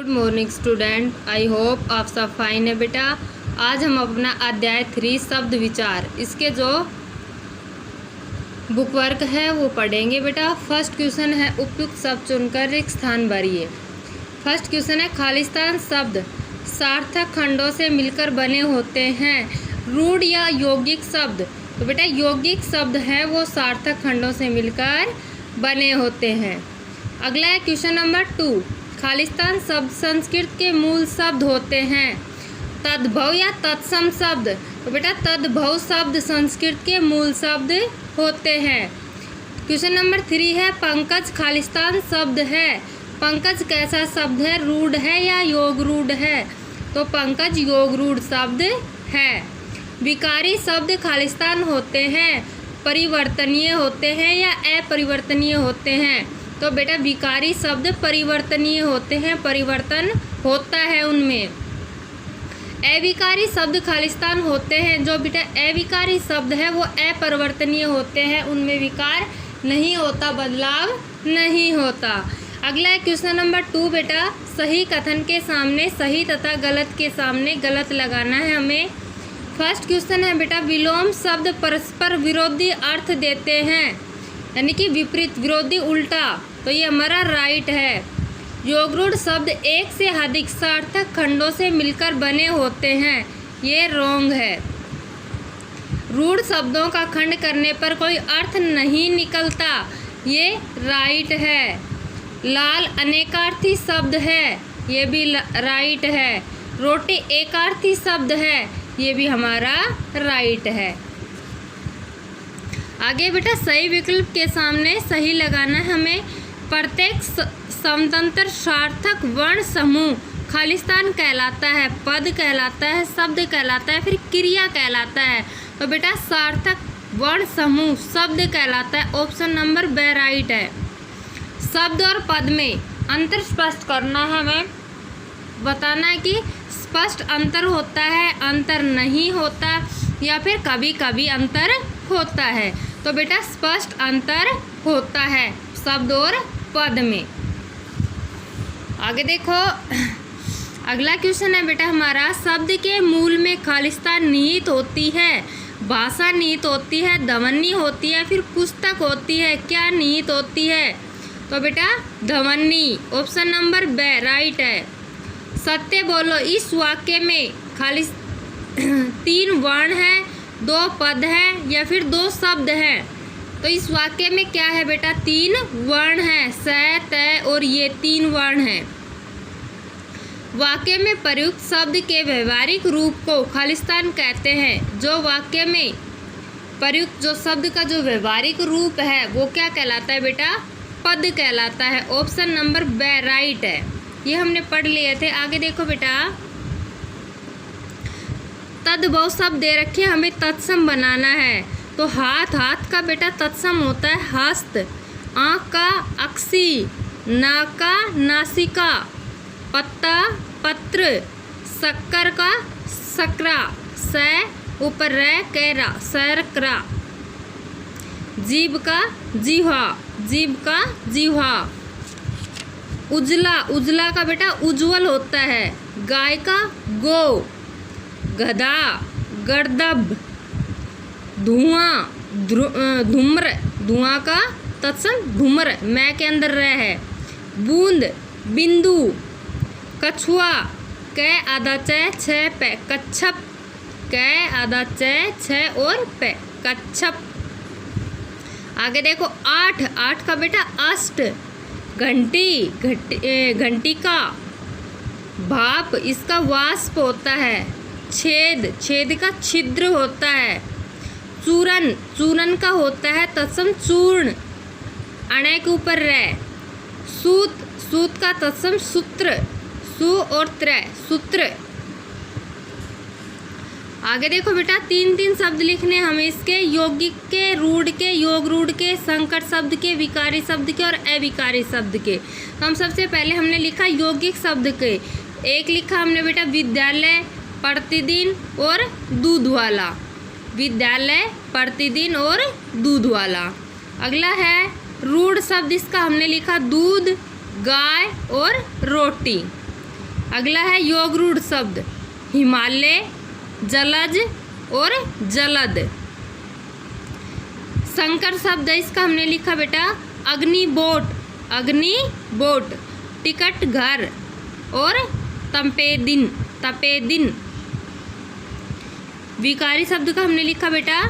Good morning student, I hope आप सब fine है बेटा। आज हम अपना अध्याय 3 शब्द विचार इसके जो बुक वर्क है वो पढ़ेंगे बेटा। फर्स्ट क्वेश्चन है उपयुक्त शब्द चुनकर एक स्थान भरिए। फर्स्ट क्वेश्चन है खालिस्तान शब्द सार्थक खंडों से मिलकर बने होते हैं, रूढ़ या यौगिक शब्द। तो बेटा यौगिक शब्द है वो सार्थक खंडों से मिलकर बने होते हैं। अगला है क्वेश्चन नंबर 2, खालिस्तान शब्द संस्कृत के मूल शब्द होते हैं, तद्भव या तत्सम शब्द। तो बेटा तद्भव शब्द संस्कृत के मूल शब्द होते हैं। क्वेश्चन नंबर 3 है पंकज खालिस्तान शब्द है, पंकज कैसा शब्द है, रूढ़ है या योग रूढ़ है। तो पंकज योग रूढ़ शब्द है। विकारी शब्द खालिस्तान होते हैं, परिवर्तनीय होते हैं या अपरिवर्तनीय होते हैं। तो बेटा विकारी शब्द परिवर्तनीय होते हैं, परिवर्तन होता है उनमें। अविकारी शब्द खालिस्तान होते हैं, जो बेटा अविकारी शब्द है वो अपरिवर्तनीय होते हैं, उनमें विकार नहीं होता, बदलाव नहीं होता। अगला है क्वेश्चन नंबर 2 बेटा, सही कथन के सामने सही तथा गलत के सामने गलत लगाना है हमें। फर्स्ट क्वेश्चन है बेटा विलोम शब्द परस्पर विरोधी अर्थ देते हैं, यानी कि विपरीत विरोधी उल्टा। तो ये हमारा राइट है। योगरूढ़ शब्द एक से अधिक सार्थक खंडों से मिलकर बने होते हैं, ये रॉन्ग है। रूढ़ शब्दों का खंड करने पर कोई अर्थ नहीं निकलता, ये राइट है। लाल अनेकार्थी शब्द है, ये भी राइट है। रोटी एकार्थी शब्द है, ये भी हमारा राइट है। आगे बेटा सही विकल्प के सामने सही लगाना है हमें। प्रत्येक समतंत्र सार्थक वर्ण समूह खालिस्तान कहलाता है, पद कहलाता है, शब्द कहलाता है, फिर क्रिया कहलाता है। तो बेटा सार्थक वर्ण समूह शब्द कहलाता है, ऑप्शन नंबर बी राइट है। शब्द और पद में अंतर स्पष्ट करना है हमें, बताना है कि स्पष्ट अंतर होता है, अंतर नहीं होता, या फिर कभी कभी अंतर होता है। तो बेटा स्पष्ट अंतर होता है शब्द और पद में। आगे देखो अगला क्वेश्चन है बेटा हमारा, शब्द के मूल में खालिस्तान निहित होती है, भाषा निहित होती है, ध्वनि होती है, फिर पुस्तक होती है, क्या निहित होती है। तो बेटा ध्वनि, ऑप्शन नंबर बी राइट है। सत्य बोलो, इस वाक्य में खाली 3 वर्ण हैं, 2 पद हैं या फिर 2 शब्द हैं। तो इस वाक्य में क्या है बेटा, 3 वर्ण हैं, स, त और ये 3 वर्ण हैं। वाक्य में प्रयुक्त शब्द के व्यवहारिक रूप को खालिस्तान कहते हैं। जो वाक्य में प्रयुक्त जो शब्द का जो व्यवहारिक रूप है वो क्या कहलाता है बेटा, पद कहलाता है, ऑप्शन नंबर बी राइट है। ये हमने पढ़ लिए थे। आगे देखो बेटा तद्भव शब्द दे रखे, हमें तत्सम बनाना है। तो हाथ, हाथ का बेटा तत्सम होता है हस्त, आँख का अक्सी, नाक का नासिका, पत्ता पत्र, शक्कर का सकरा, स ऊपर रै कैरा सरकरा, जीभ का जीवा, जीभ का जीवा, उजला, उजला का बेटा उज्जवल होता है, गाय का गो, गधा गर्दभ, धुआं धूम्र, धुआं का तत्सम धूम्र, मैं के अंदर रह है, बूंद बिंदु, कछुआ कै आधा चय 6 पे, कच्छप कै आधा चय 6 और पे, कच्छप। आगे देखो 8, 8 का बेटा अष्ट, घंटी, घंटी का, भाप इसका वाष्प होता है, छेद, छेद का छिद्र होता है, चूरन, चूरन का होता है तत्सम चूर्ण, अणय के ऊपर रह, सूत, सूत का तत्सम सूत्र, सु और त्रय सूत्र। आगे देखो बेटा 3 शब्द लिखने हमें इसके, यौगिक के, रूढ़ के, योग रूढ़ के, संकर शब्द के, विकारी शब्द के और अविकारी शब्द के। तो हम सबसे पहले हमने लिखा यौगिक शब्द के। एक लिखा हमने बेटा विद्यालय, प्रतिदिन और दूध वाला, विद्यालय, प्रतिदिन और दूध वाला। अगला है रूढ़ शब्द, इसका हमने लिखा दूध, गाय और रोटी। अगला है योग रूढ़ शब्द, हिमालय, जलज और जलद। संकर शब्द है इसका हमने लिखा बेटा अग्निबोट, अग्निबोट, टिकट घर और तपेदिन, तपेदिन। विकारी शब्द का हमने लिखा बेटा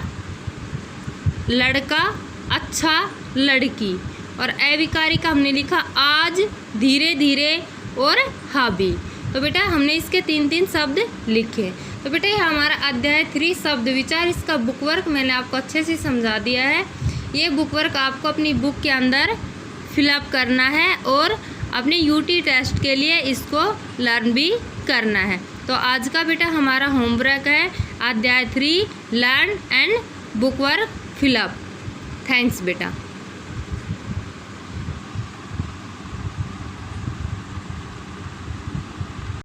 लड़का, अच्छा, लड़की। और अविकारी का हमने लिखा आज, धीरे धीरे और हावी। तो बेटा हमने इसके 3-3 शब्द लिखे। तो बेटा ये हमारा अध्याय 3 शब्द विचार, इसका बुक वर्क मैंने आपको अच्छे से समझा दिया है। ये बुक वर्क आपको अपनी बुक के अंदर फिलअप करना है और अपने यूटी टेस्ट के लिए इसको लर्न भी करना है। तो आज का बेटा हमारा होमवर्क है अध्याय 3 learn and book work fill up. Thanks बेटा।